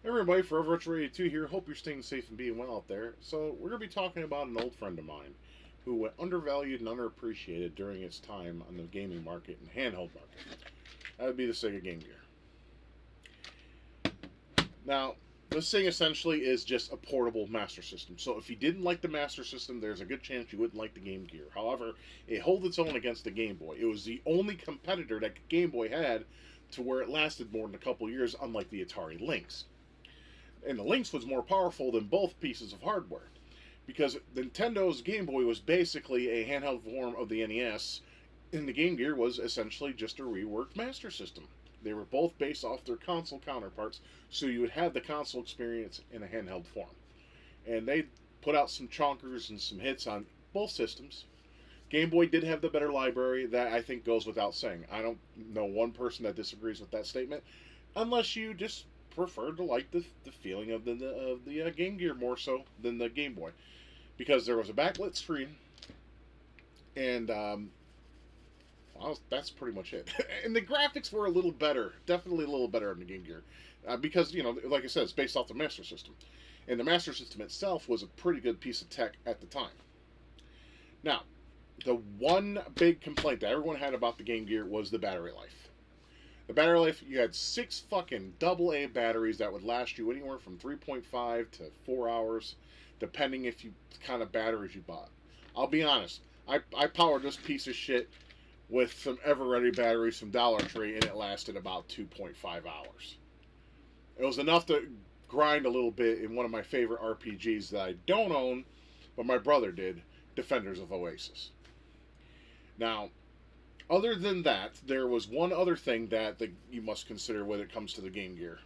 Hey everybody, Forever Retro 82 here. Hope you're staying safe and being well out there. So, we're going to be talking about an old friend of mine who went undervalued and underappreciated during its time on the gaming market and handheld market. That would be the Sega Game Gear. Now, this thing essentially is just a portable Master System. So, if you didn't like the Master System, there's a good chance you wouldn't like the Game Gear. However, it holds its own against the Game Boy. It was the only competitor that Game Boy had to where it lasted more than a couple years, unlike the Atari Lynx. And the Lynx was more powerful than both pieces of hardware because Nintendo's Game Boy was basically a handheld form of the NES, and the Game Gear was essentially just a reworked Master System. They were both based off their console counterparts, so you would have the console experience in a handheld form. And they put out some chonkers and some hits on both systems. Game Boy did have the better library, that I think goes without saying. I don't know one person that disagrees with that statement, unless you just prefer to like the feeling of the Game Gear more so than the Game Boy, because there was a backlit screen, and well, that's pretty much it. And the graphics were a little better, definitely a little better on the Game Gear, because like I said, it's based off the Master System, and the Master System itself was a pretty good piece of tech at the time. Now, the one big complaint that everyone had about the Game Gear was the battery life. The battery life, you had 6 fucking AA batteries that would last you anywhere from 3.5 to 4 hours, depending if you kind of batteries you bought. I'll be honest, I powered this piece of shit with some Ever-Ready batteries from Dollar Tree, and it lasted about 2.5 hours. It was enough to grind a little bit in one of my favorite RPGs that I don't own, but my brother did, Defenders of Oasis. Now, other than that, there was one other thing that you must consider when it comes to the Game Gear.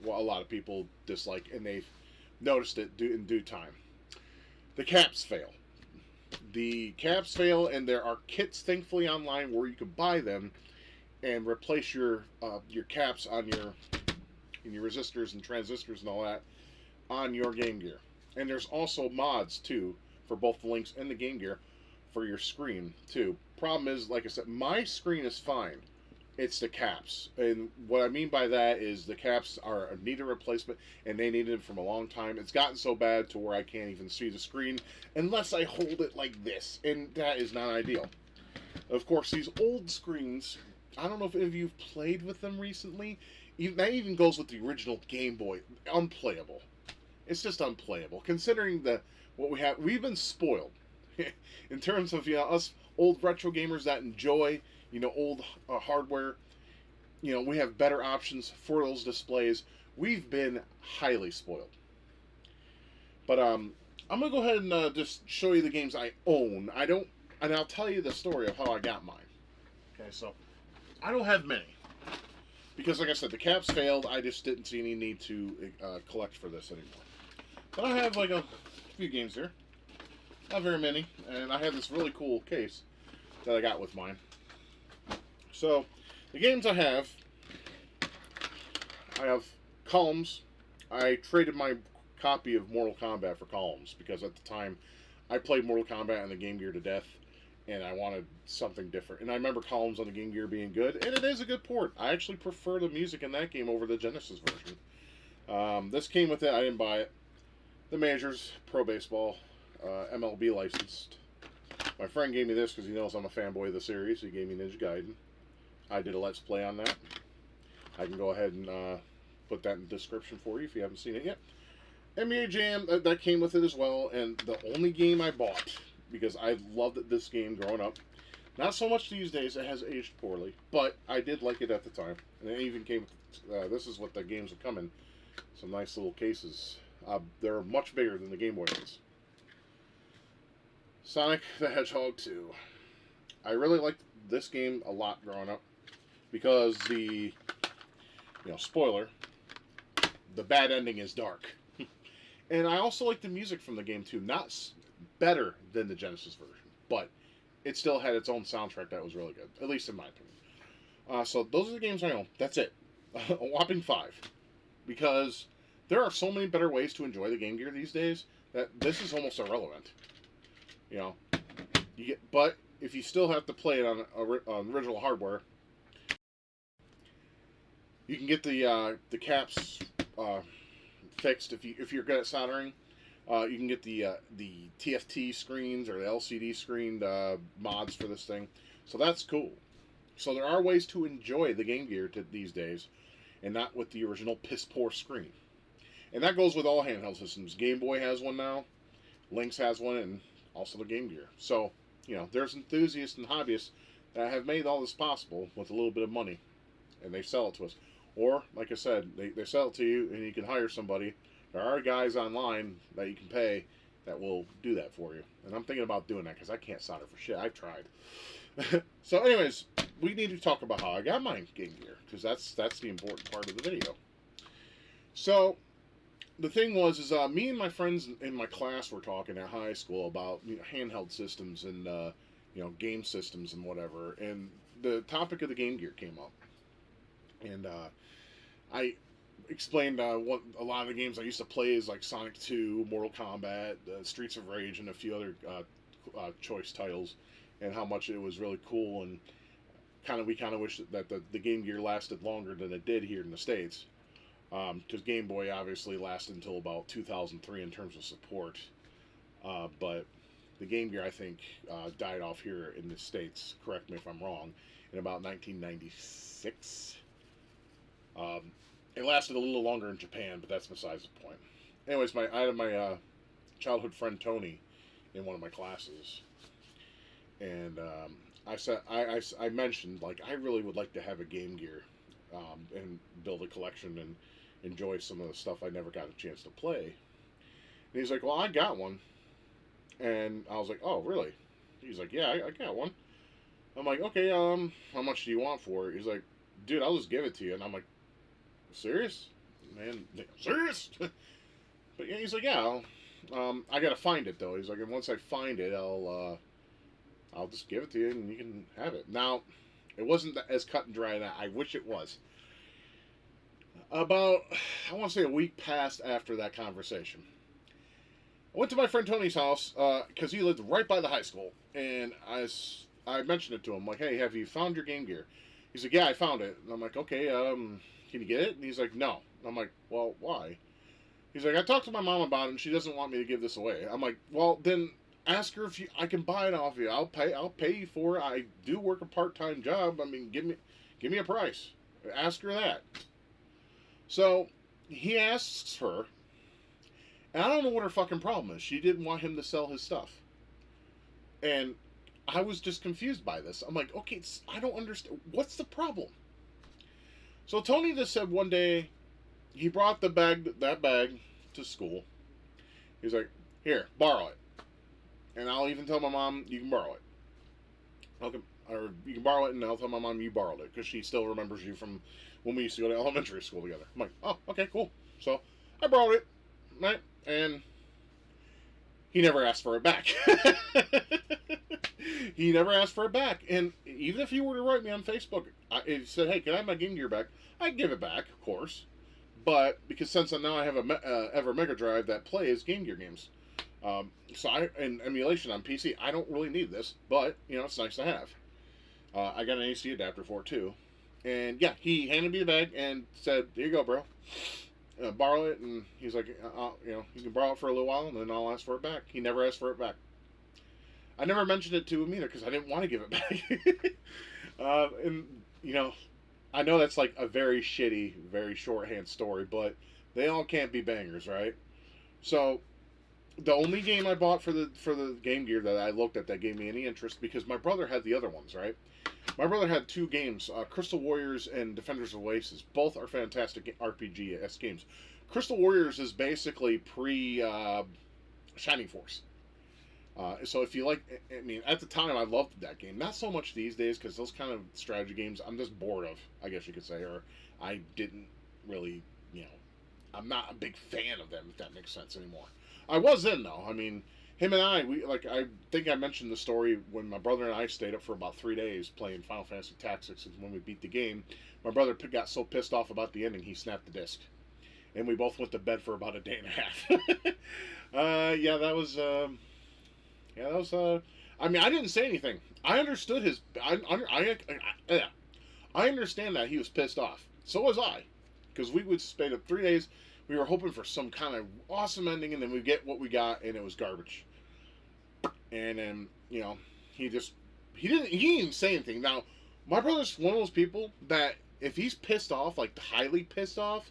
Well, a lot of people dislike, and they've noticed it in due time. The caps fail. The caps fail, and there are kits, thankfully, online where you can buy them and replace your caps on your resistors and transistors and all that on your Game Gear. And there's also mods too for both the Lynx and the Game Gear for your screen too. Problem is, like I said, my screen is fine. It's the caps, and what I mean by that is the caps are a needed replacement, and they needed them from a long time. It's gotten so bad to where I can't even see the screen unless I hold it like this, and that is not ideal. Of course, these old screens, I don't know if any of you've played with them recently. That even goes with the original Game Boy. Unplayable. It's just unplayable. Considering what we have, we've been spoiled in terms of us old retro gamers that enjoy old hardware. We have better options for those displays. We've been highly spoiled. But I'm gonna go ahead and just show you the games I own. And I'll tell you the story of how I got mine. Okay, so I don't have many because, like I said, the caps failed. I just didn't see any need to collect for this anymore. But I have like a few games here. Not very many, and I have this really cool case that I got with mine. So, the games I have Columns. I traded my copy of Mortal Kombat for Columns because at the time I played Mortal Kombat on the Game Gear to death, and I wanted something different. And I remember Columns on the Game Gear being good, and it is a good port. I actually prefer the music in that game over the Genesis version. This came with it. I didn't buy it. The Majors, Pro Baseball, MLB licensed. My friend gave me this because he knows I'm a fanboy of the series. He gave me Ninja Gaiden. I did a Let's Play on that. I can go ahead and put that in the description for you if you haven't seen it yet. NBA Jam, that came with it as well. And the only game I bought, because I loved this game growing up, not so much these days, it has aged poorly, but I did like it at the time. And it even came with, this is what the games would come in. Some nice little cases. They're much bigger than the Game Boy is. Sonic the Hedgehog 2. I really liked this game a lot growing up because spoiler, the bad ending is dark. And I also like the music from the game too. Not better than the Genesis version, but it still had its own soundtrack that was really good, at least in my opinion. So those are the games I own. That's it. A whopping 5. Because there are so many better ways to enjoy the Game Gear these days that this is almost irrelevant. But if you still have to play it on original hardware, you can get the caps fixed. If you're good at soldering, you can get the TFT screens or the LCD screened mods for this thing. So that's cool. So there are ways to enjoy the Game Gear these days, and not with the original piss poor screen. And that goes with all handheld systems. Game Boy has one now, Lynx has one, and also the Game Gear. So, there's enthusiasts and hobbyists that have made all this possible with a little bit of money, and they sell it to us. Or, like I said, they sell it to you, and you can hire somebody. There are guys online that you can pay that will do that for you. And I'm thinking about doing that because I can't solder for shit. I've tried. So, anyways, we need to talk about how I got my Game Gear, because that's the important part of the video. So, the thing was, me and my friends in my class were talking at high school about handheld systems and game systems and whatever, and the topic of the Game Gear came up, and I explained what a lot of the games I used to play is like Sonic 2, Mortal Kombat, Streets of Rage, and a few other choice titles, and how much it was really cool, and we kind of wish that the Game Gear lasted longer than it did here in the States. Because Game Boy obviously lasted until about 2003 in terms of support, but the Game Gear I think died off here in the States. Correct me if I'm wrong. In about 1996, it lasted a little longer in Japan, but that's besides the point. Anyways, I had my childhood friend Tony in one of my classes, and I said I mentioned like I really would like to have a Game Gear and build a collection and enjoy some of the stuff I never got a chance to play. And he's like, well, I got one. And I was like, oh, really? He's like, yeah, I got one. I'm like, okay, how much do you want for it? He's like, dude, I'll just give it to you. And I'm like, serious? Man, serious? But yeah, he's like, yeah, I gotta find it though. He's like, and once I find it, I'll just give it to you and you can have it. Now, it wasn't as cut and dry that I wish it was. About, I want to say a week passed after that conversation. I went to my friend Tony's house because he lived right by the high school, and I mentioned it to him like, "Hey, have you found your Game Gear?" He's like, "Yeah, I found it." And I'm like, "Okay, can you get it?" And he's like, "No." And I'm like, "Well, why?" He's like, "I talked to my mom about it, and she doesn't want me to give this away." I'm like, "Well, then ask her if I can buy it off you. I'll pay you for it. I do work a part-time job. I mean, give me a price. Ask her that." So he asks her, and I don't know what her fucking problem is. She didn't want him to sell his stuff, and I was just confused by this. I'm like, okay, I don't understand. What's the problem? So Tony just said one day he brought that bag to school. He's like, "Here, borrow it," and I'll even tell my mom you can borrow it. Or you can borrow it, and I'll tell my mom you borrowed it because she still remembers you from when we used to go to elementary school together. I'm like, oh, okay, cool. So I borrowed it, right? And he never asked for it back. He never asked for it back. And even if he were to write me on Facebook, he said, "Hey, can I have my Game Gear back?" I'd give it back, of course. But because since now I have a Ever Mega Drive that plays Game Gear games, so in emulation on PC, I don't really need this, but it's nice to have. I got an AC adapter for it too, and yeah, he handed me the bag and said, "Here you go, bro. Borrow it." And he's like, you can borrow it for a little while, and then I'll ask for it back." He never asked for it back. I never mentioned it to him either because I didn't want to give it back. And I know that's like a very shitty, very shorthand story, but they all can't be bangers, right? So the only game I bought for the Game Gear that I looked at that gave me any interest, because my brother had the other ones, right? My brother had two games, Crystal Warriors and Defenders of Oasis. Both are fantastic RPG-esque games. Crystal Warriors is basically Shining Force. So if you like, I mean, at the time I loved that game. Not so much these days because those kind of strategy games I'm just bored of, I guess you could say, or I didn't really, I'm not a big fan of them, if that makes sense anymore. I was then though. I mean, him and I think I mentioned the story when my brother and I stayed up for about 3 days playing Final Fantasy Tactics, and when we beat the game, my brother got so pissed off about the ending he snapped the disc, and we both went to bed for about a day and a half. That was. I mean, I didn't say anything. I understood I understand that he was pissed off. So was I. because we would spend up 3 days. We were hoping for some kind of awesome ending, and then we get what we got, and it was garbage. And then he just he didn't even say anything. Now, my brother's one of those people that if he's pissed off, like highly pissed off,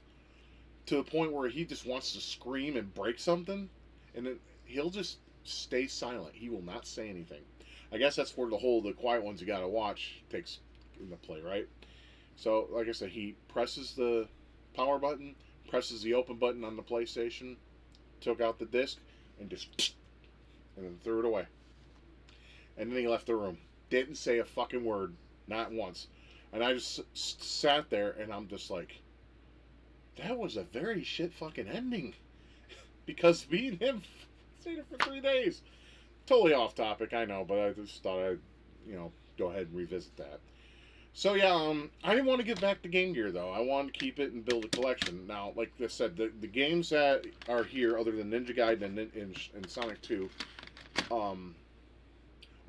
to the point where he just wants to scream and break something, and then he'll just stay silent. He will not say anything. I guess that's where the quiet ones you gotta watch takes into play, right? So, like I said, he presses the power button, presses the open button on the PlayStation, took out the disc, and just and then threw it away. And then he left the room. Didn't say a fucking word, not once. And I just sat there, and I'm just like, that was a very shit fucking ending. Because me and him stayed there for 3 days. Totally off topic, I know, but I just thought I'd, go ahead and revisit that. So yeah, I didn't want to get back to Game Gear though. I wanted to keep it and build a collection. Now, like I said, the games that are here, other than Ninja Gaiden and Sonic 2, oh,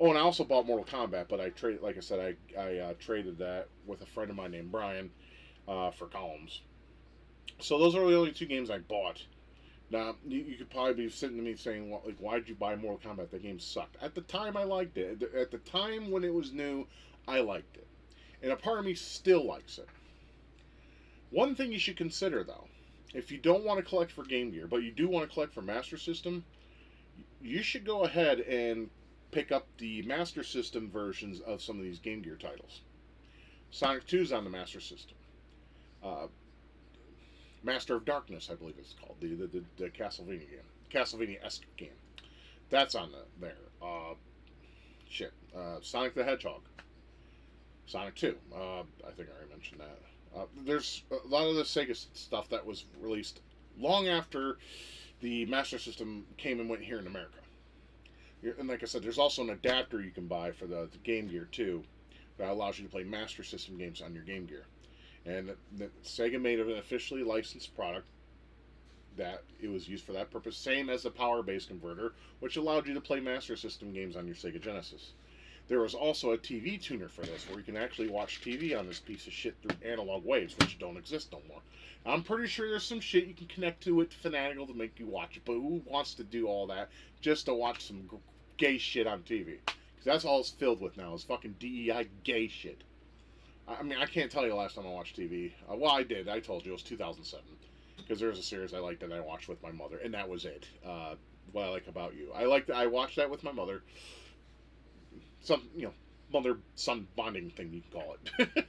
and I also bought Mortal Kombat, but I traded, like I said, I traded that with a friend of mine named Brian for Columns. So those are the only 2 games I bought. Now, you could probably be sitting to me saying, well, like, why did you buy Mortal Kombat? That game sucked. At the time, I liked it. At the time when it was new, I liked it. And a part of me still likes it. One thing you should consider, though, if you don't want to collect for Game Gear, but you do want to collect for Master System, you should go ahead and pick up the Master System versions of some of these Game Gear titles. Sonic 2 is on the Master System. Master of Darkness, I believe it's called, the Castlevania game, Castlevania-esque game. That's on there. Sonic the Hedgehog, Sonic 2. I think I already mentioned that. There's a lot of the Sega stuff that was released long after the Master System came and went here in America. And like I said, there's also an adapter you can buy for the Game Gear too, that allows you to play Master System games on your Game Gear. And Sega made an officially licensed product that it was used for that purpose, same as the power base converter, which allowed you to play Master System games on your Sega Genesis. There was also a TV tuner for this, where you can actually watch TV on this piece of shit through analog waves, which don't exist no more. I'm pretty sure there's some shit you can connect to it Fanatical to make you watch it, but who wants to do all that just to watch some gay shit on TV? Because that's all it's filled with now, is fucking DEI gay shit. I mean, I can't tell you the last time I watched TV. Well, I did. I told you. It was 2007. Because there was a series I liked that I watched with my mother, and that was it. What I Like About You. I watched that with my mother. Some, mother-son bonding thing, you can call it. It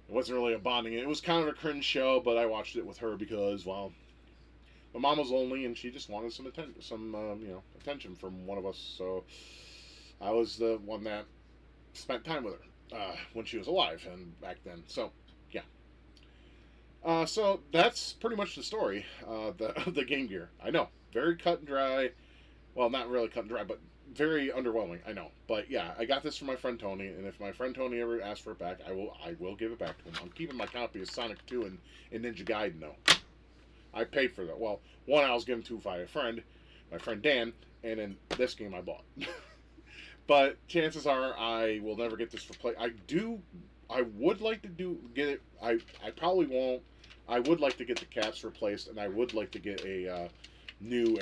wasn't really a bonding. It was kind of a cringe show, but I watched it with her because, well, my mom was lonely, and she just wanted some attention from one of us. So I was the one that spent time with her. When she was alive and back then. So, yeah. So that's pretty much the story of the Game Gear. I know, very cut and dry. Well, not really cut and dry, but very underwhelming. I know, but yeah, I got this from my friend Tony, and if my friend Tony ever asks for it back, I will give it back to him. I'm keeping my copy of Sonic 2 and Ninja Gaiden though. I paid for that. Well, one I was given to by a friend, my friend Dan, and then this game I bought. But chances are I will never get this for play. I would like to get it. I probably won't. I would like to get the caps replaced, and I would like to get a new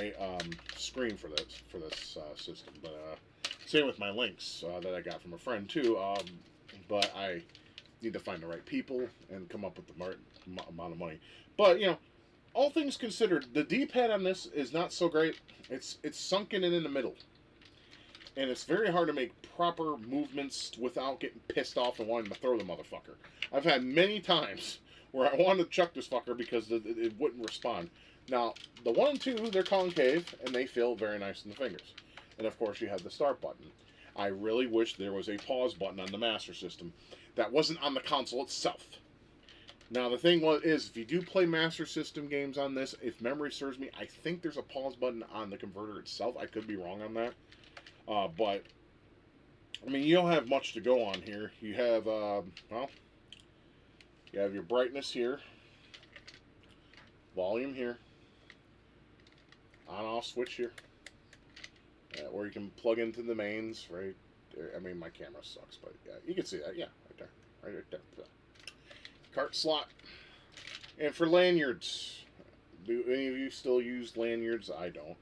screen for this system. But same with my links that I got from a friend too. But I need to find the right people and come up with the right amount of money. But all things considered, the D-pad on this is not so great. It's sunken in the middle. And it's very hard to make proper movements without getting pissed off and wanting to throw the motherfucker. I've had many times where I wanted to chuck this fucker because it wouldn't respond. Now, the 1 and 2, they're concave, and they feel very nice in the fingers. And of course, you have the start button. I really wish there was a pause button on the Master System that wasn't on the console itself. Now, the thing is, if you do play Master System games on this, if memory serves me, I think there's a pause button on the converter itself. I could be wrong on that. But, I mean, you don't have much to go on here. You have, you have your brightness here, volume here, on-off switch here, where you can plug into the mains, right there. I mean, my camera sucks, but yeah, you can see that, yeah, right there, right there. Cart slot, And for lanyards, do any of you still use lanyards? I don't.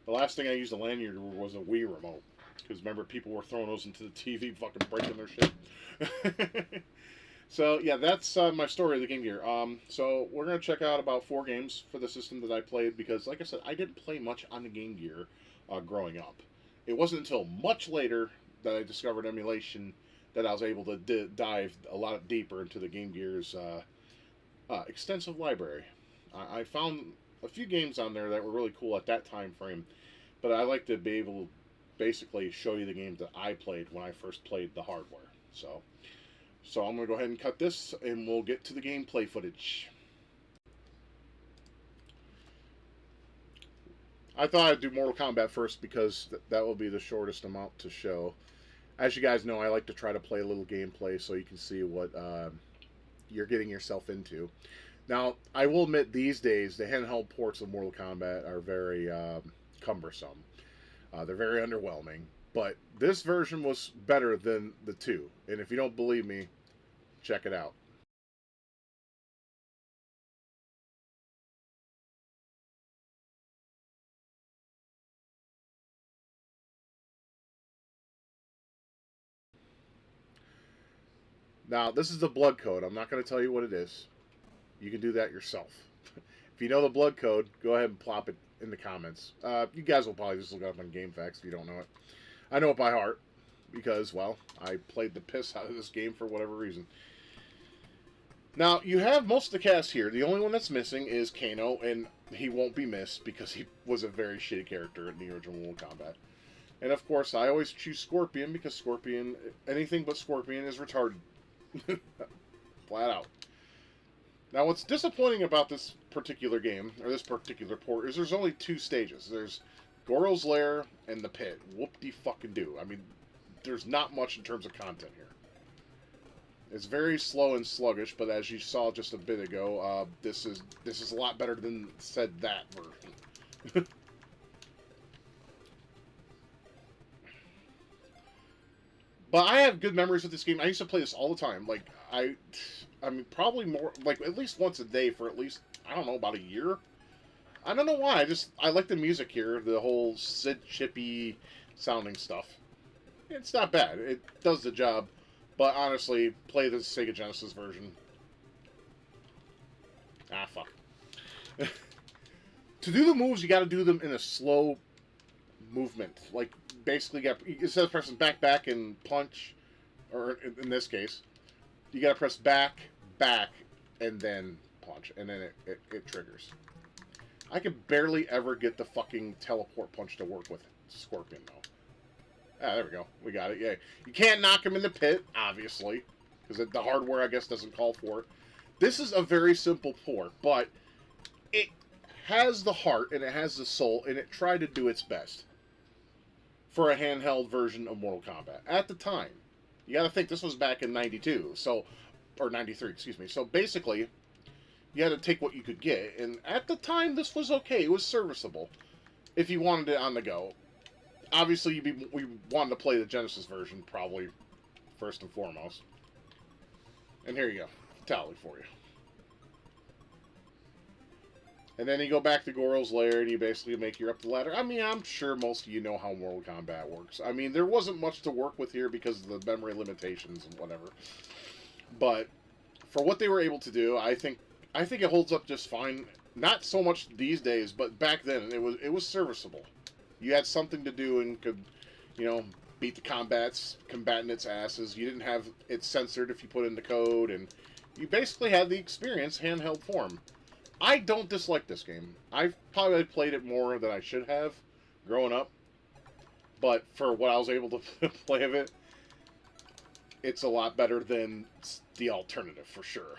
The last thing I used a lanyard was a Wii remote. Because remember, people were throwing those into the TV, fucking breaking their shit. So yeah, that's my story of the Game Gear. So we're gonna check out about 4 games for the system that I played because, like I said, I didn't play much on the Game Gear growing up. It wasn't until much later that I discovered emulation that I was able to dive a lot deeper into the Game Gear's extensive library. I found a few games on there that were really cool at that time frame, but I like to be able to basically show you the games that I played when I first played the hardware. So I'm going to go ahead and cut this, and we'll get to the gameplay footage. I thought I'd do Mortal Kombat first because that will be the shortest amount to show. As you guys know, I like to try to play a little gameplay so you can see what you're getting yourself into. Now, I will admit these days the handheld ports of Mortal Kombat are very cumbersome. They're very underwhelming. But this version was better than the 2. And if you don't believe me, check it out. Now, this is the blood code. I'm not going to tell you what it is. You can do that yourself. If you know the blood code, go ahead and plop it in the comments. You guys will probably just look it up on GameFAQs if you don't know it. I know it by heart because, well, I played the piss out of this game for whatever reason. Now, you have most of the cast here. The only one that's missing is Kano, and he won't be missed because he was a very shitty character in the original Mortal Kombat. And of course, I always choose Scorpion because Scorpion, anything but Scorpion, is retarded. Flat out. Now, what's disappointing about this particular game, or this particular port, is there's only 2 stages. There's Goro's Lair and the Pit. Whoop-de-fucking-do. I mean, there's not much in terms of content here. It's very slow and sluggish, but as you saw just a bit ago, this is a lot better than said that version. But I have good memories with this game. I used to play this all the time. Like I mean, probably more, like at least once a day for at least, I don't know, about a year. I don't know why. I like the music here, the whole Sid Chippy sounding stuff. It's not bad. It does the job. But honestly, play the Sega Genesis version. Ah, fuck. To do the moves, you got to do them in a slow movement. Like, basically, instead of pressing back, and punch, or in this case, you got to press back, and then punch. And then it triggers. I can barely ever get the fucking teleport punch to work with Scorpion, though. Ah, there we go. We got it. Yay. You can't knock him in the pit, obviously, because the hardware, I guess, doesn't call for it. This is a very simple port, but it has the heart, and it has the soul, and it tried to do its best for a handheld version of Mortal Kombat. At the time, you got to think this was back in 92, or 93, excuse me. So basically, you had to take what you could get, and at the time, this was okay. It was serviceable if you wanted it on the go. Obviously, we wanted to play the Genesis version, probably, first and foremost. And here you go. Tally for you. And then you go back to Goro's Lair, and you basically make your up the ladder. I mean, I'm sure most of you know how Mortal Kombat works. I mean, there wasn't much to work with here because of the memory limitations and whatever. But for what they were able to do, I think it holds up just fine. Not so much these days, but back then, it was serviceable. You had something to do and could, beat the combatants' asses. You didn't have it censored if you put in the code, and you basically had the experience handheld form. I don't dislike this game. I've probably played it more than I should have growing up, but for what I was able to play of it, it's a lot better than the alternative for sure.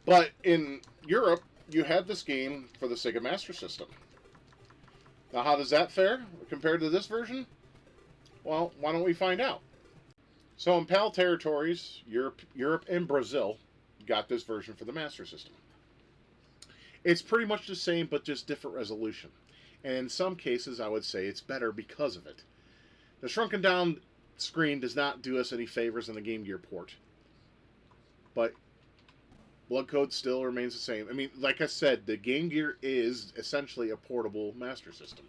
But in Europe, you had this game for the Sega Master System. Now, how does that fare compared to this version? Well, why don't we find out? So in PAL territories, Europe and Brazil got this version for the Master System. It's pretty much the same, but just different resolution. And in some cases, I would say it's better because of it. The shrunken down screen does not do us any favors in the Game Gear port. but Blood Code still remains the same. I mean, like I said, the Game Gear is essentially a portable Master System.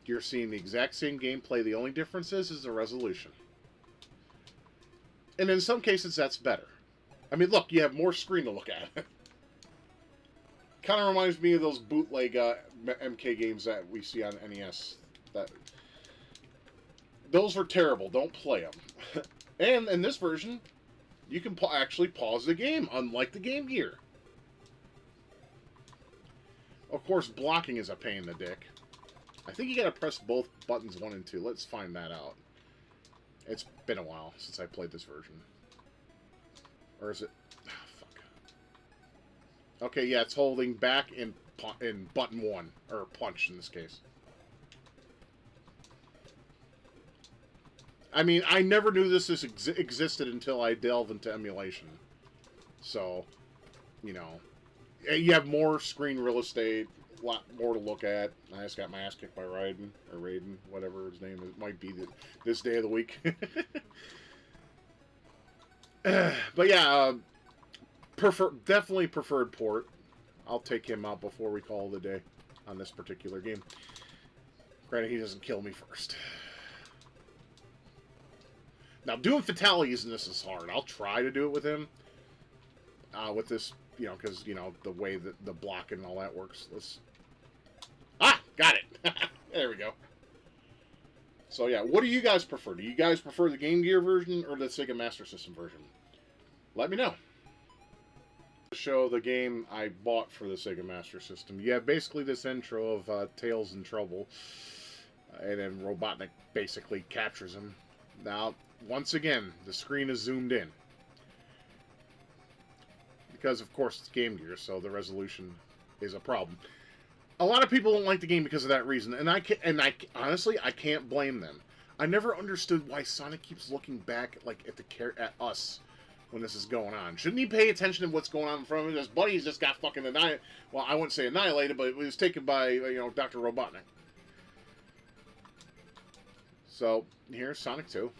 You're seeing the exact same gameplay. The only difference is the resolution. And in some cases, that's better. I mean, look, you have more screen to look at. Kind of reminds me of those bootleg MK games that we see on NES. Those were terrible. Don't play them. And in this version, you can actually pause the game, unlike the Game Gear. Of course, blocking is a pain in the dick. I think you gotta press both buttons 1 and 2. Let's find that out. It's been a while since I played this version. Or is it... Oh, fuck. Okay, yeah, it's holding back in button 1. Or punch, in this case. I mean, I never knew this existed until I delved into emulation. So, you know... You have more screen real estate, a lot more to look at. I just got my ass kicked by Raiden, whatever his name is. It might be this day of the week. But yeah, definitely preferred port. I'll take him out before we call it a day on this particular game. Granted, he doesn't kill me first. Now, doing fatalities in this is hard. I'll try to do it with him. With this, you know, because, you know, the way that the blocking and all that works. Let's... Ah! Got it! There we go. So, yeah, what do you guys prefer? Do you guys prefer the Game Gear version or the Sega Master System version? Let me know. To show the game I bought for the Sega Master System. You have basically this intro of Tails in trouble. And then Robotnik basically captures him. Now, once again, the screen is zoomed in. Because, of course, it's Game Gear, so the resolution is a problem. A lot of people don't like the game because of that reason, and honestly, I can't blame them. I never understood why Sonic keeps looking back, like, at us when this is going on. Shouldn't he pay attention to what's going on in front of him? His buddies just got fucking annihilated. Well, I wouldn't say annihilated, but it was taken by, you know, Dr. Robotnik. So, here's Sonic 2.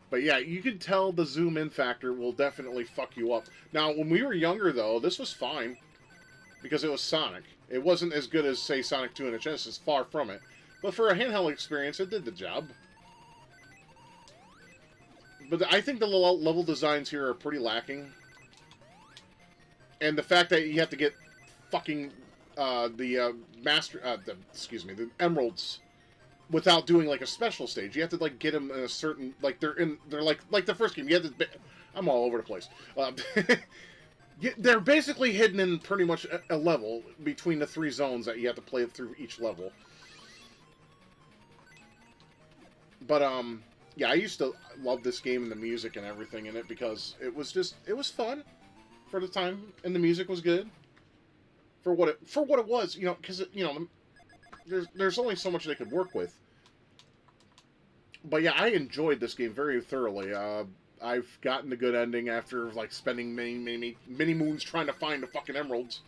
But yeah, you can tell the zoom in factor will definitely fuck you up. Now, when we were younger, though, this was fine. Because it was Sonic. It wasn't as good as, say, Sonic 2 and HS. It's far from it. But for a handheld experience, it did the job. But I think the level designs here are pretty lacking. And the fact that you have to get fucking the emeralds without doing like a special stage. You have to like get them in a certain, like they're like the first game. You have to. I'm all over the place. They're basically hidden in pretty much a level between the 3 zones that you have to play through each level. But yeah, I used to love this game and the music and everything in it because it was fun for the time, and the music was good for what it was. You know, because you know. There's only so much they could work with. But yeah, I enjoyed this game very thoroughly. I've gotten the good ending after like spending many moons trying to find the fucking emeralds.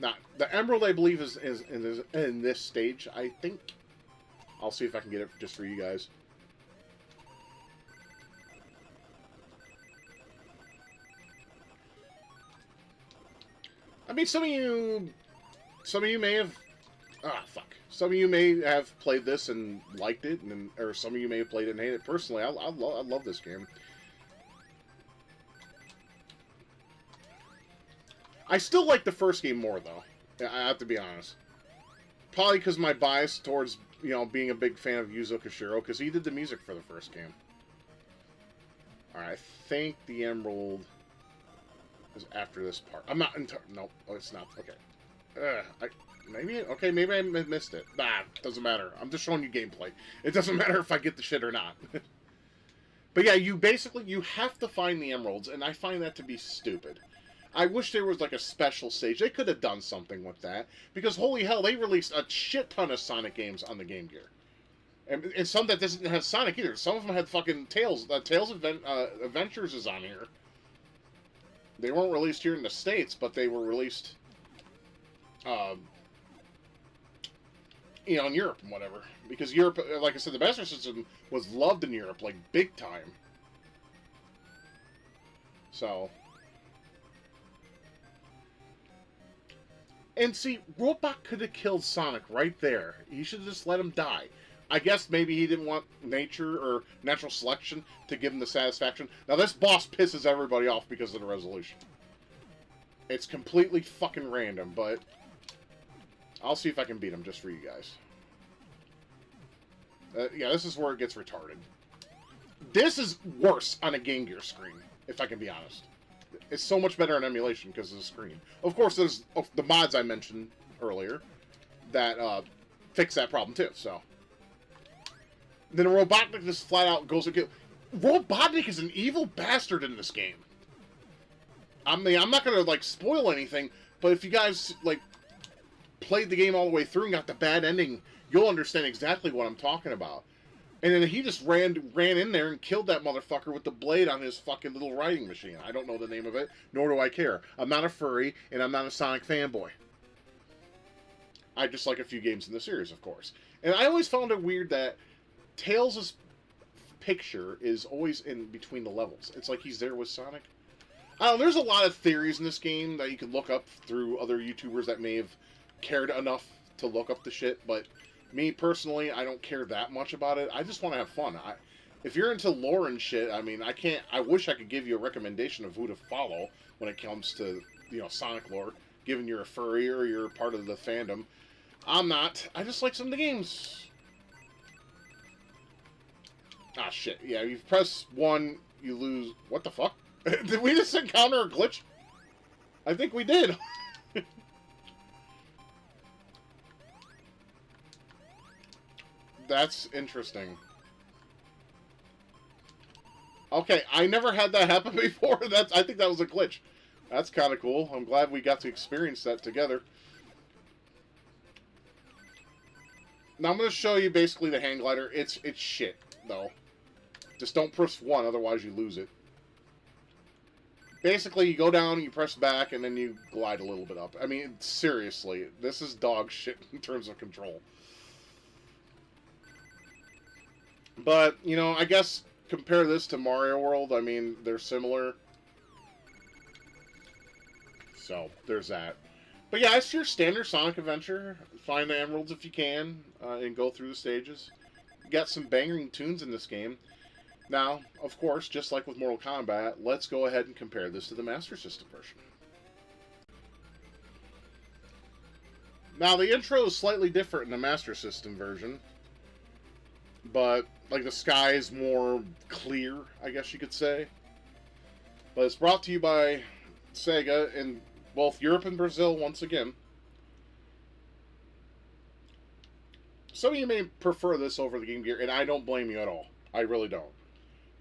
Now, the emerald I believe is in this stage, I think. I'll see if I can get it just for you guys. I mean, some of you may have... Ah, fuck. Some of you may have played this and liked it, or some of you may have played it and hated it. Personally, I love this game. I still like the first game more, though. I have to be honest. Probably because my bias towards, you know, being a big fan of Yuzo Koshiro, because he did the music for the first game. Alright, I think the Emerald is after this part. I'm not entirely... No, it's not. Okay. Maybe I missed it. Nah, doesn't matter. I'm just showing you gameplay. It doesn't matter if I get the shit or not. But yeah, you have to find the emeralds, and I find that to be stupid. I wish there was like a special stage. They could have done something with that, because holy hell, they released a shit ton of Sonic games on the Game Gear. And some that doesn't have Sonic either. Some of them had fucking Tails. Tails Adventures is on here. They weren't released here in the States, but they were released... you know, in Europe and whatever. because Europe, like I said, the Master System was loved in Europe, like, big time. So... And see, Robot could have killed Sonic right there. He should have just let him die. I guess maybe he didn't want nature or natural selection to give him the satisfaction. Now, this boss pisses everybody off because of the resolution. It's completely fucking random, but I'll see if I can beat him just for you guys. Yeah, this is where it gets retarded. This is worse on a Game Gear screen, if I can be honest. It's so much better on emulation because of the screen. Of course, there's the mods I mentioned earlier that fix that problem too, so... Then Robotnik just flat out goes and kills... Robotnik is an evil bastard in this game. I mean, I'm not gonna, like, spoil anything, but if you guys, like, played the game all the way through and got the bad ending, you'll understand exactly what I'm talking about. And then he just ran in there and killed that motherfucker with the blade on his fucking little writing machine. I don't know the name of it, nor do I care. I'm not a furry, and I'm not a Sonic fanboy. I just like a few games in the series, of course. And I always found it weird that Tails' picture is always in between the levels. It's like he's there with Sonic. I don't know, there's a lot of theories in this game that you can look up through other YouTubers that may have cared enough to look up the shit, but me, personally, I don't care that much about it. I just want to have fun. If you're into lore and shit, I mean, I wish I could give you a recommendation of who to follow when it comes to, you know, Sonic lore, given you're a furry or you're part of the fandom. I'm not. I just like some of the games. Ah, shit. Yeah, you press 1, you lose... What the fuck? Did we just encounter a glitch? I think we did. That's interesting. Okay, I never had that happen before. I think that was a glitch. That's kind of cool. I'm glad we got to experience that together. Now I'm going to show you basically the hang glider. It's shit, though. Just don't press 1, otherwise you lose it. Basically, you go down, you press back, and then you glide a little bit up. I mean, seriously, this is dog shit in terms of control. But, you know, I guess compare this to Mario World. I mean, they're similar. So, there's that. But yeah, it's your standard Sonic adventure. Find the emeralds if you can, and go through the stages. You got some banging tunes in this game. Now, of course, just like with Mortal Kombat, let's go ahead and compare this to the Master System version. Now, the intro is slightly different in the Master System version. But, like, the sky is more clear, I guess you could say. But it's brought to you by Sega in both Europe and Brazil, once again. Some of you may prefer this over the Game Gear, and I don't blame you at all. I really don't.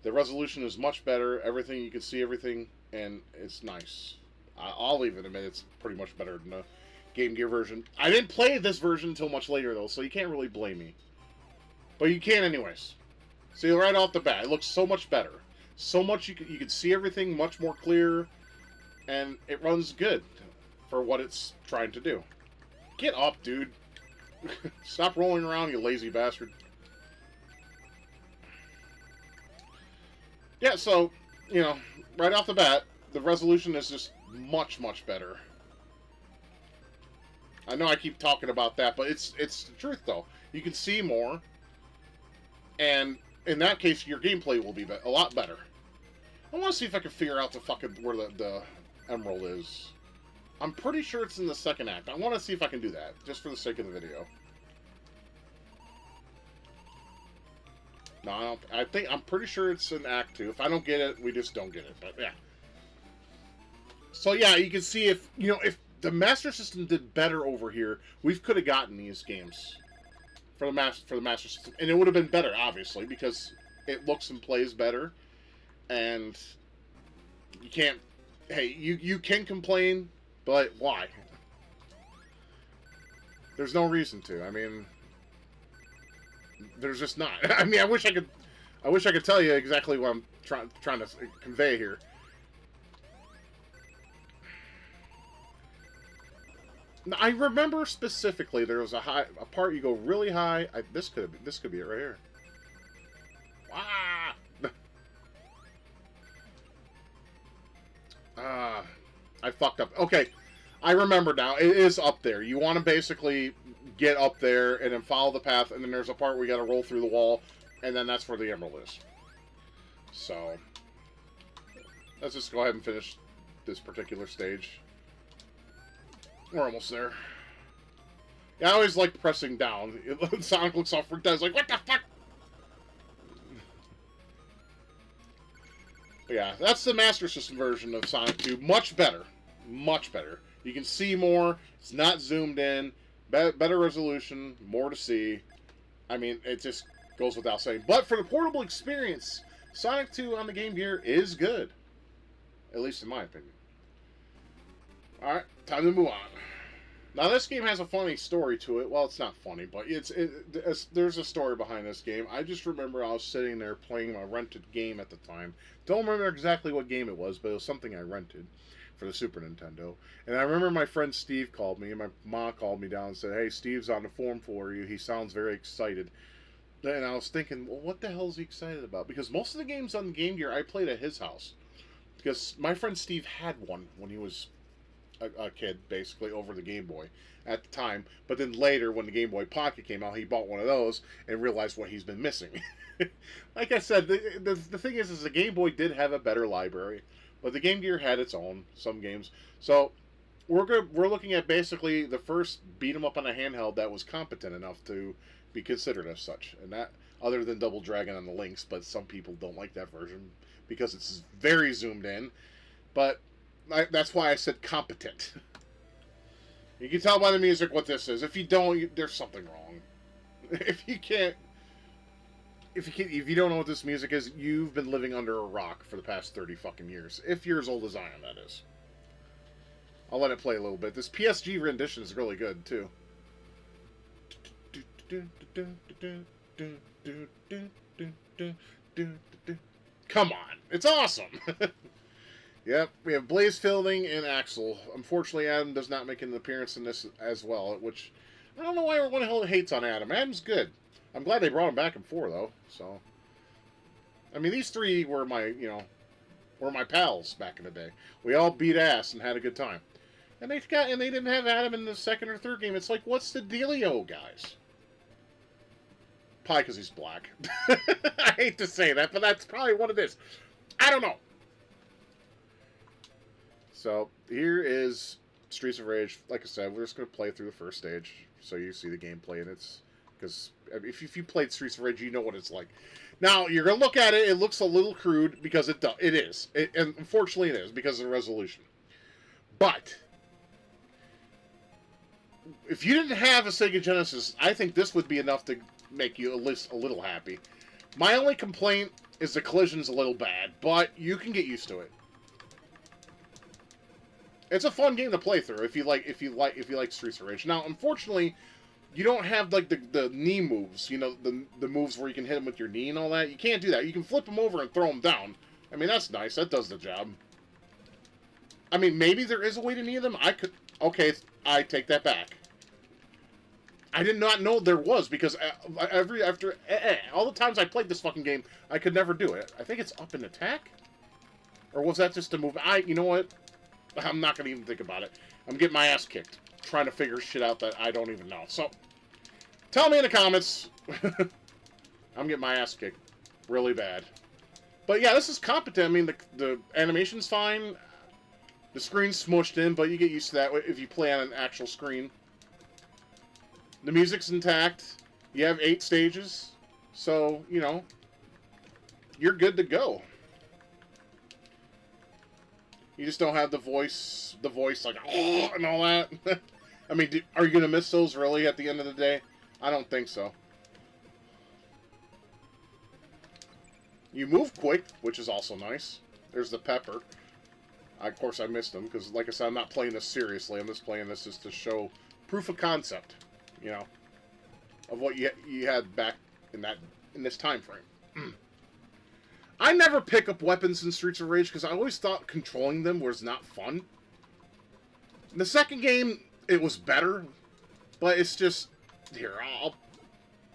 The resolution is much better, everything, you can see everything, and it's nice. I'll even admit it's pretty much better than the Game Gear version. I didn't play this version until much later, though, so you can't really blame me. But you can anyways. See, right off the bat, it looks so much better. So much, you can see everything much more clear, and it runs good for what it's trying to do. Get up, dude. Stop rolling around, you lazy bastard. Yeah, so, you know, right off the bat, the resolution is just much, much better. I know I keep talking about that, but it's the truth, though. You can see more, and in that case, your gameplay will be a lot better. I want to see if I can figure out where the emerald is. I'm pretty sure it's in the second act. I want to see if I can do that, just for the sake of the video. No, I don't. I'm pretty sure it's in Act 2. If I don't get it, we just don't get it. But yeah. So yeah, you can see if the Master System did better over here, we could have gotten these games for the Master System, and it would have been better, obviously, because it looks and plays better. And you can't. Hey, you can complain, but why? There's no reason to. I mean, there's just not. I mean, I wish I could tell you exactly what I'm trying to convey here. I remember specifically there was a part you go really high. This could be it right here. Ah! Ah, I fucked up. Okay, I remember now. It is up there. You want to basically get up there and then follow the path, and then there's a part where you got to roll through the wall, and then that's where the emerald is. So, let's just go ahead and finish this particular stage. We're almost there. Yeah, I always like pressing down. Sonic looks all freaked out. He's like, what the fuck? But yeah, that's the Master System version of Sonic 2. Much better. Much better. You can see more. It's not zoomed in. Better resolution. More to see. I mean, it just goes without saying. But for the portable experience, Sonic 2 on the Game Gear is good. At least in my opinion. Alright, time to move on. Now, this game has a funny story to it. Well, it's not funny, but there's a story behind this game. I just remember I was sitting there playing a rented game at the time. Don't remember exactly what game it was, but it was something I rented for the Super Nintendo. And I remember my friend Steve called me, and my mom called me down and said, hey, Steve's on the phone for you. He sounds very excited. And I was thinking, well, what the hell is he excited about? Because most of the games on the Game Gear I played at his house. Because my friend Steve had one when he was a kid, basically, over the Game Boy at the time. But then later, when the Game Boy Pocket came out, he bought one of those and realized what he's been missing. Like I said, the thing is the Game Boy did have a better library, but the Game Gear had its own, some games. So we're looking at basically the first beat 'em up on a handheld that was competent enough to be considered as such. And that, other than Double Dragon on the Lynx, but some people don't like that version because it's very zoomed in. But that's why I said competent. You can tell by the music what this is. If you don't, there's something wrong. If you don't know what this music is, you've been living under a rock for the past 30 fucking years. If you're as old as I am, that is. I'll let it play a little bit. This PSG rendition is really good too. Come on, it's awesome. Yep, we have Blaze Fielding and Axel. Unfortunately, Adam does not make an appearance in this as well, which I don't know why everyone hates on Adam. Adam's good. I'm glad they brought him back in 4, though. So, I mean, these 3 were my pals back in the day. We all beat ass and had a good time. And they didn't have Adam in the 2nd or 3rd game. It's like, what's the dealio, guys? Probably because he's black. I hate to say that, but that's probably what it is. I don't know. So, here is Streets of Rage. Like I said, we're just going to play through the first stage so you see the gameplay, and it's... Because if you played Streets of Rage, you know what it's like. Now, you're going to look at it, it looks a little crude, because it is. And unfortunately it is, because of the resolution. But, if you didn't have a Sega Genesis, I think this would be enough to make you at least a little happy. My only complaint is the collision's a little bad, but you can get used to it. It's a fun game to play through if you like Streets of Rage. Now, unfortunately, you don't have like the knee moves. You know, the moves where you can hit them with your knee and all that. You can't do that. You can flip them over and throw them down. I mean, that's nice. That does the job. I mean, maybe there is a way to knee them. Okay, I take that back. I did not know there was, because all the times I played this fucking game, I could never do it. I think it's up and attack, or was that just a move? You know what? I'm not going to even think about it. I'm getting my ass kicked trying to figure shit out that I don't even know. So, tell me in the comments. I'm getting my ass kicked really bad. But yeah, this is competent. I mean, the animation's fine. The screen's smushed in, but you get used to that if you play on an actual screen. The music's intact. You have 8 stages. So, you know, you're good to go. You just don't have the voice like, oh, and all that. I mean, are you going to miss those really at the end of the day? I don't think so. You move quick, which is also nice. There's the pepper. Of course, I missed them, because, like I said, I'm not playing this seriously. I'm just playing this just to show proof of concept, you know, of what you had back in this time frame. I never pick up weapons in Streets of Rage because I always thought controlling them was not fun. The second game, it was better, but it's just here.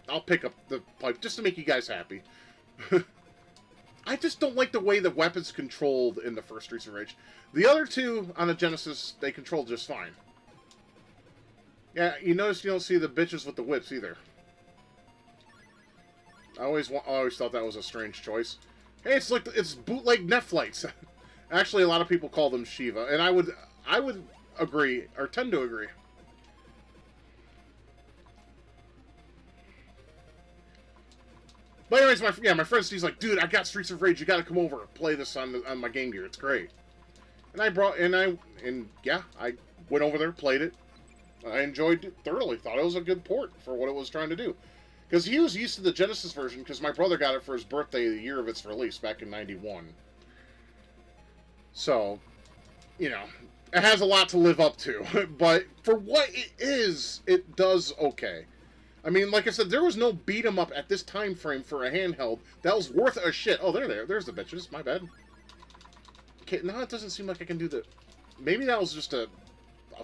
I'll pick up the pipe just to make you guys happy. I just don't like the way the weapons controlled in the first Streets of Rage. The other two on the Genesis, they controlled just fine. Yeah, you notice you don't see the bitches with the whips either. I always thought that was a strange choice. Hey, it's bootleg Netflix. Actually, a lot of people call them Shiva, and I would agree, or tend to agree. But anyways, my friend Steve's like, dude, I got Streets of Rage. You got to come over and play this on my Game Gear. It's great. And I went over there, played it. I enjoyed it thoroughly. Thought it was a good port for what it was trying to do. Because he was used to the Genesis version, because my brother got it for his birthday the year of its release, back in '91. So, you know, it has a lot to live up to. But for what it is, it does okay. I mean, like I said, there was no beat 'em up at this time frame for a handheld that was worth a shit. Oh, they're there. There's the bitches. My bad. Okay, now it doesn't seem like I can do the... Maybe that was just a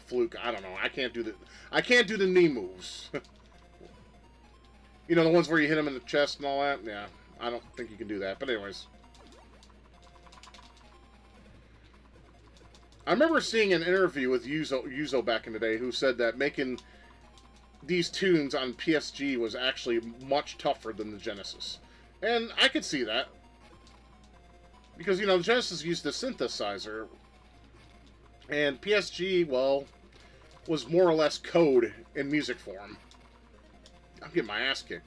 fluke. I don't know. I can't do the knee moves. You know, the ones where you hit them in the chest and all that? Yeah, I don't think you can do that. But anyways. I remember seeing an interview with Yuzo back in the day who said that making these tunes on PSG was actually much tougher than the Genesis. And I could see that. Because, you know, the Genesis used the synthesizer. And PSG, well, was more or less code in music form. I'm getting my ass kicked.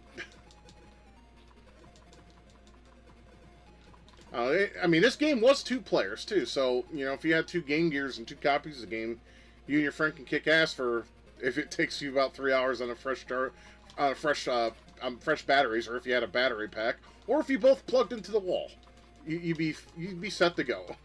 I mean, this game was 2 players, too. So, you know, if you had 2 Game Gears and 2 copies of the game, you and your friend can kick ass for... If it takes you about 3 hours on a fresh batteries, or if you had a battery pack, or if you both plugged into the wall, you'd be set to go.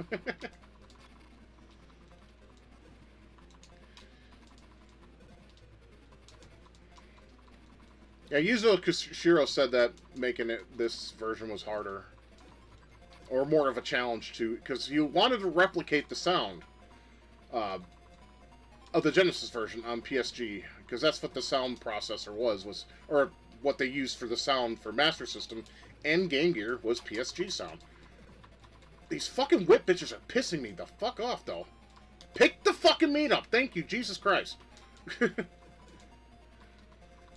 Yeah, Yuzo Koshiro said that making this version was harder, or more of a challenge to, because you wanted to replicate the sound of the Genesis version on PSG, because that's what the sound processor was, or what they used for the sound for Master System and Game Gear was PSG sound. These fucking whip bitches are pissing me the fuck off, though. Pick the fucking meat up, thank you, Jesus Christ.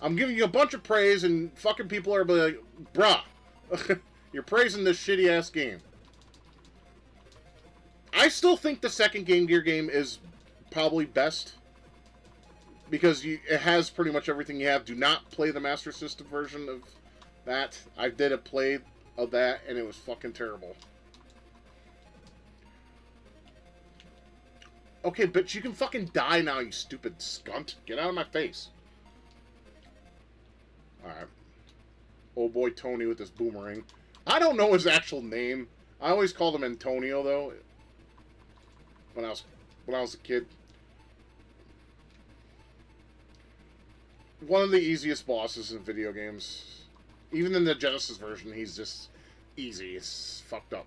I'm giving you a bunch of praise, and fucking people are like, bruh, you're praising this shitty-ass game. I still think the second Game Gear game is probably best, because it has pretty much everything you have. Do not play the Master System version of that. I did a play of that, and it was fucking terrible. Okay, but you can fucking die now, you stupid skunt. Get out of my face. Alright. Old boy Tony with this boomerang. I don't know his actual name. I always called him Antonio, though, when I was a kid. One of the easiest bosses in video games. Even in the Genesis version, he's just easy. It's fucked up.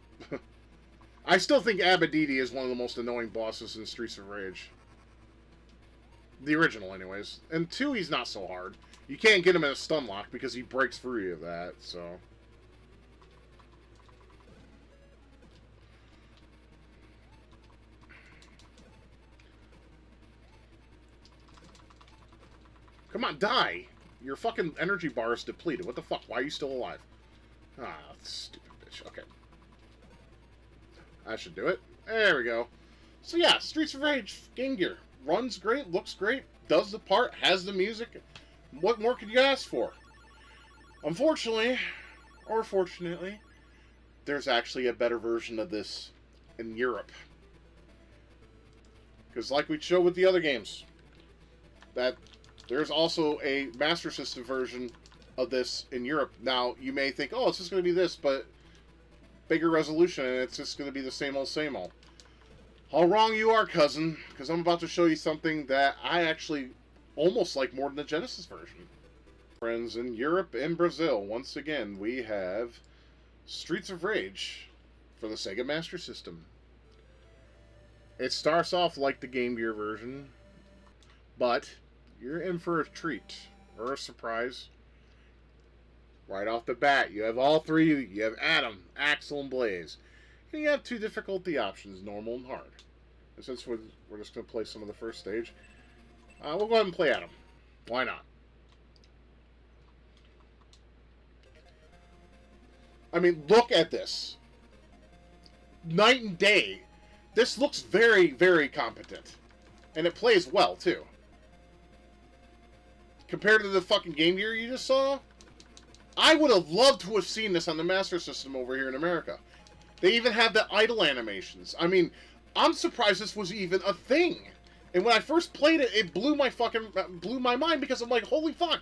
I still think Abadidi is one of the most annoying bosses in Streets of Rage. The original, anyways. And 2, he's not so hard. You can't get him in a stun lock because he breaks free of that, so... Come on, die! Your fucking energy bar is depleted. What the fuck? Why are you still alive? Ah, stupid bitch. Okay. I should do it. There we go. So yeah, Streets of Rage, Game Gear. Runs great, looks great, does the part, has the music. What more could you ask for? Unfortunately, or fortunately, there's actually a better version of this in Europe. Because like we showed with the other games, that there's also a Master System version of this in Europe. Now, you may think, oh, it's just going to be this, but bigger resolution, and it's just going to be the same old, same old. How wrong you are, cousin, because I'm about to show you something that I actually almost like more than the Genesis version. Friends, in Europe and Brazil, once again, we have Streets of Rage for the Sega Master System. It starts off like the Game Gear version, But you're in for a treat or a surprise. Right off the bat, you have all three. You have Adam, Axel, and Blaze. And you have two difficulty options, normal and hard. And since we're just going to play some of the first stage, we'll go ahead and play Adam. Why not? I mean, look at this. Night and day. This looks very, very competent. And it plays well, too. Compared to the fucking Game Gear you just saw, I would have loved to have seen this on the Master System over here in America. They even have the idle animations. I mean, I'm surprised this was even a thing. And when I first played it, it blew my mind because I'm like, holy fuck.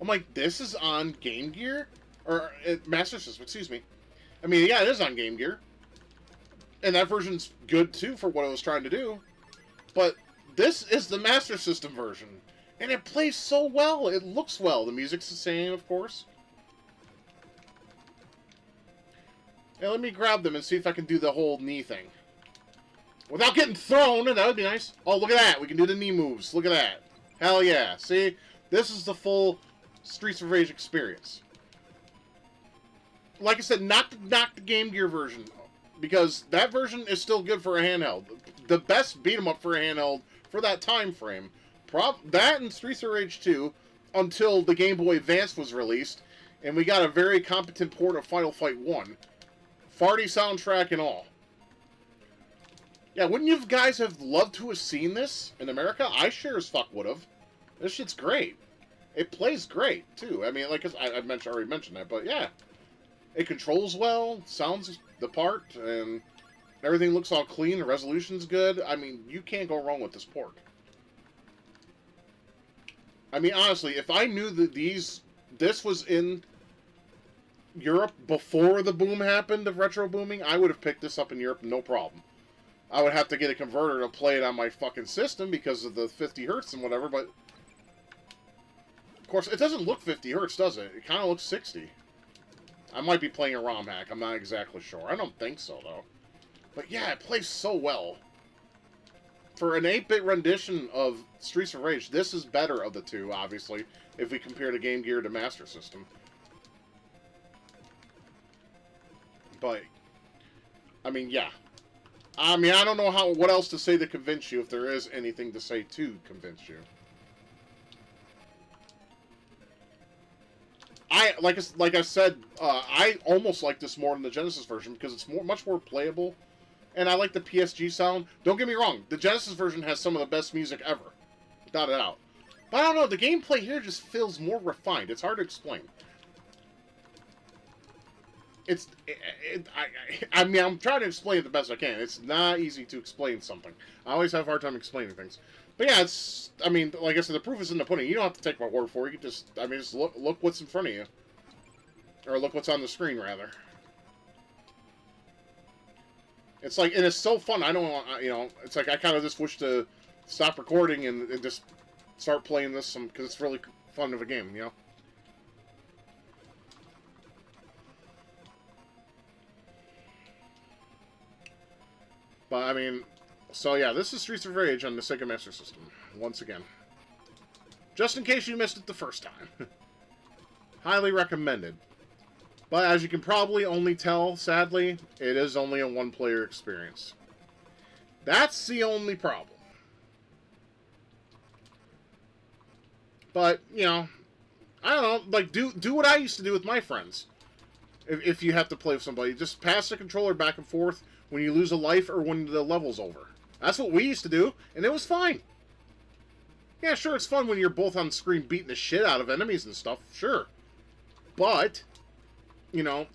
I'm like, this is on Game Gear? Or Master System, excuse me. I mean, yeah, it is on Game Gear. And that version's good, too, for what it was trying to do. But this is the Master System version. And it plays so well. It looks well. The music's the same, of course. Now, let me grab them and see if I can do the whole knee thing. Without getting thrown, and that would be nice. Oh, look at that. We can do the knee moves. Look at that. Hell yeah. See? This is the full Streets of Rage experience. Like I said, not the Game Gear version, because that version is still good for a handheld. The best beat-em-up for a handheld for that time frame. That and Streets of Rage 2, until the Game Boy Advance was released, and we got a very competent port of Final Fight 1. Farty soundtrack and all. Yeah, wouldn't you guys have loved to have seen this in America? I sure as fuck would have. This shit's great. It plays great, too. I mean, like I already mentioned that, but yeah. It controls well, sounds the part, and everything looks all clean, the resolution's good. I mean, you can't go wrong with this port. I mean, honestly, if I knew that this was in Europe before the boom happened of retro booming, I would have picked this up in Europe, no problem. I would have to get a converter to play it on my fucking system because of the 50 hertz and whatever, but of course, it doesn't look 50 hertz, does it? It kind of looks 60. I might be playing a ROM hack. I'm not exactly sure. I don't think so, though. But yeah, it plays so well. For an 8-bit rendition of Streets of Rage, this is better of the two, obviously, if we compare the Game Gear to Master System. But, I mean, yeah. I mean, I don't know what else to say to convince you, if there is anything to say to convince you. Like I said, I almost like this more than the Genesis version because it's much more playable, and I like the PSG sound. Don't get me wrong, the Genesis version has some of the best music ever, without a doubt. But I don't know, the gameplay here just feels more refined. It's hard to explain. I mean, I'm trying to explain it the best I can. It's not easy to explain something. I always have a hard time explaining things. But yeah, I mean, like I said, the proof is in the pudding. You don't have to take my word for it. You can just look what's in front of you. Or look what's on the screen, rather. It's like, and it's so fun. I don't want, it's like I kind of just wish to stop recording and just start playing this because it's really fun of a game, you know? But, I mean, so yeah, this is Streets of Rage on the Sega Master System, once again. Just in case you missed it the first time. Highly recommended. But as you can probably only tell, sadly, it is only a one-player experience. That's the only problem. But, you know, I don't know, like, do what I used to do with my friends. If you have to play with somebody, just pass the controller back and forth when you lose a life or when the level's over. That's what we used to do, and it was fine. Yeah, sure, it's fun when you're both on screen beating the shit out of enemies and stuff, sure. But, you know,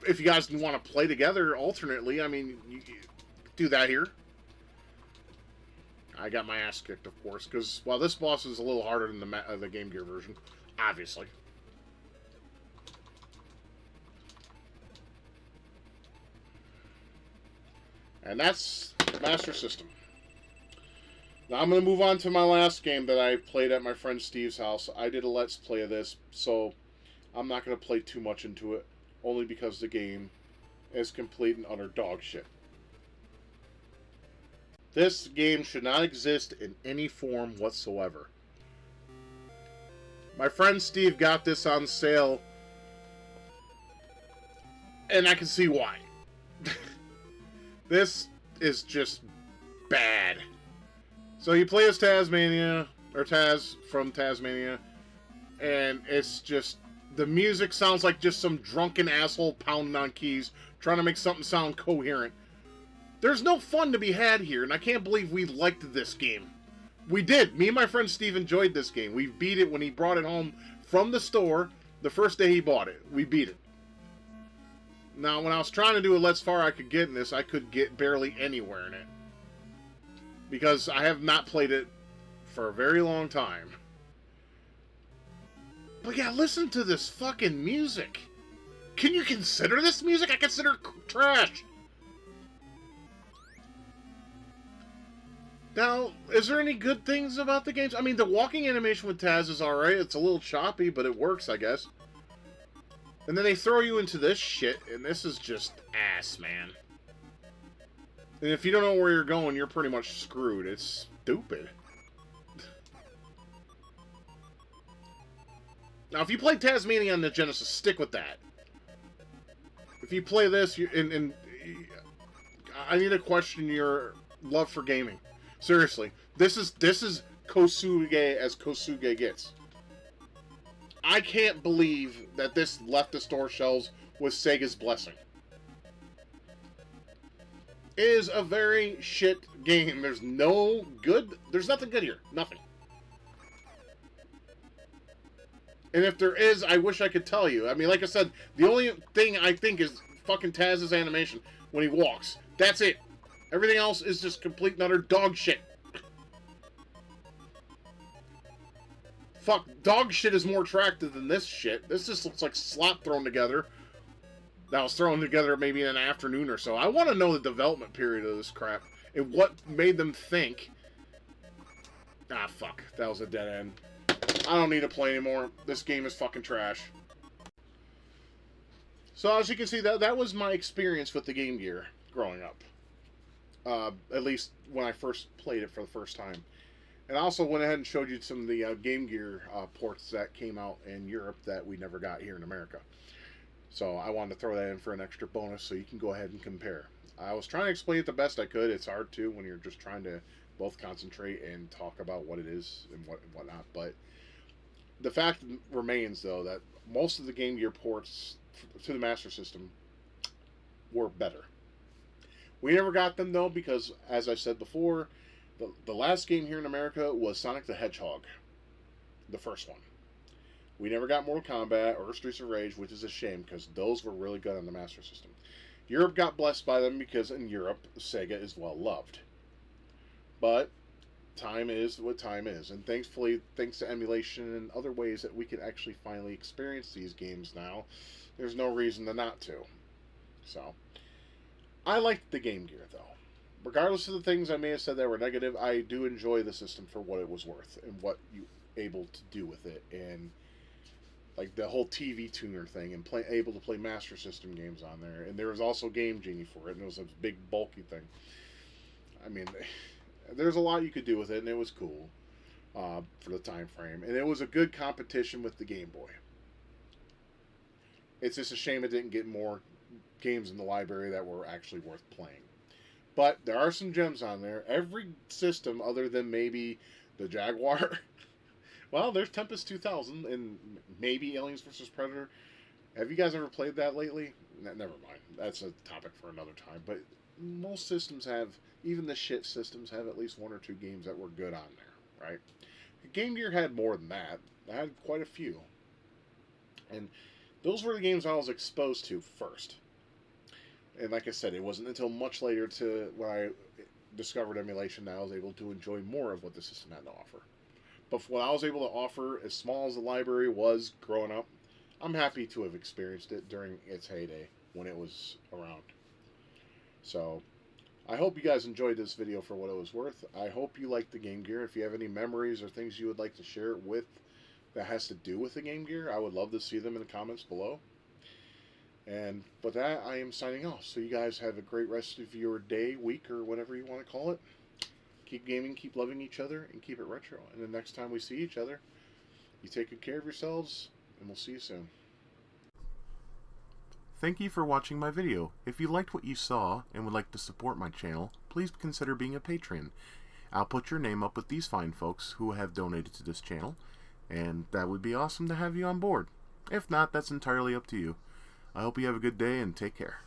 if you guys want to play together alternately, I mean, you do that here. I got my ass kicked, of course, because, well, this boss is a little harder than the Game Gear version, obviously. And that's Master System. Now I'm going to move on to my last game that I played at my friend Steve's house. I did a Let's Play of this, so I'm not going to play too much into it, only because the game is complete and utter dog shit. This game should not exist in any form whatsoever. My friend Steve got this on sale, and I can see why. This is just bad. So you play as Tasmania, or Taz from Tasmania, and it's just, the music sounds like just some drunken asshole pounding on keys, trying to make something sound coherent. There's no fun to be had here, and I can't believe we liked this game. We did. Me and my friend Steve enjoyed this game. We beat it when he brought it home from the store the first day he bought it. We beat it. Now, when I was trying to do a Let's Far I could get in this, I could get barely anywhere in it. Because I have not played it for a very long time. But yeah, listen to this fucking music. Can you consider this music? I consider it trash. Now, is there any good things about the games? I mean, the walking animation with Taz is alright. It's a little choppy, but it works, I guess. And then they throw you into this shit, and this is just ass, man. And if you don't know where you're going, you're pretty much screwed. It's stupid. Now, if you play Tasmania on the Genesis, stick with that. If you play this, I need to question your love for gaming. Seriously, this is Kosuge as Kosuge gets. I can't believe that this left the store shelves with Sega's blessing. It is a very shit game. There's nothing good here. Nothing. And if there is, I wish I could tell you. I mean, like I said, the only thing I think is fucking Taz's animation when he walks. That's it. Everything else is just complete and utter dog shit. Fuck, dog shit is more attractive than this shit. This just looks like slop thrown together. That was thrown together maybe in an afternoon or so. I want to know the development period of this crap. And what made them think... Ah, fuck. That was a dead end. I don't need to play anymore. This game is fucking trash. So as you can see, that was my experience with the Game Gear growing up. At least when I first played it for the first time. And I also went ahead and showed you some of the Game Gear ports that came out in Europe that we never got here in America. So I wanted to throw that in for an extra bonus so you can go ahead and compare. I was trying to explain it the best I could. It's hard to when you're just trying to both concentrate and talk about what it is and whatnot. But the fact remains, though, that most of the Game Gear ports to the Master System were better. We never got them, though, because, as I said before, the last game here in America was Sonic the Hedgehog. The first one. We never got Mortal Kombat or Streets of Rage, which is a shame, because those were really good on the Master System. Europe got blessed by them because in Europe, Sega is well loved. But time is what time is, and thankfully, thanks to emulation and other ways that we can actually finally experience these games now, there's no reason to not to. So, I liked the Game Gear, though. Regardless of the things I may have said that were negative, I do enjoy the system for what it was worth and what you were able to do with it, and like the whole TV tuner thing, and able to play Master System games on there. And there was also Game Genie for it, and it was a big bulky thing. I mean, there's a lot you could do with it, and it was cool for the time frame. And it was a good competition with the Game Boy. It's just a shame it didn't get more games in the library that were actually worth playing. But there are some gems on there. Every system other than maybe the Jaguar. Well, there's Tempest 2000 and maybe Aliens vs. Predator. Have you guys ever played that lately? Never mind. That's a topic for another time. But most systems have, even the shit systems, have at least one or two games that were good on there, right? Game Gear had more than that. It had quite a few. And those were the games I was exposed to first. And like I said, it wasn't until much later when I discovered emulation that I was able to enjoy more of what the system had to offer. But for what I was able to offer, as small as the library was growing up, I'm happy to have experienced it during its heyday when it was around. So, I hope you guys enjoyed this video for what it was worth. I hope you liked the Game Gear. If you have any memories or things you would like to share with that has to do with the Game Gear, I would love to see them in the comments below. And with that, I am signing off. So you guys have a great rest of your day, week, or whatever you want to call it. keep gaming, keep loving each other, and keep it retro. And the next time we see each other, you take good care of yourselves, and we'll see you soon. Thank you for watching my video. If you liked what you saw and would like to support my channel, please consider being a patron. I'll put your name up with these fine folks who have donated to this channel, and that would be awesome to have you on board. If not, that's entirely up to you. I hope you have a good day and take care.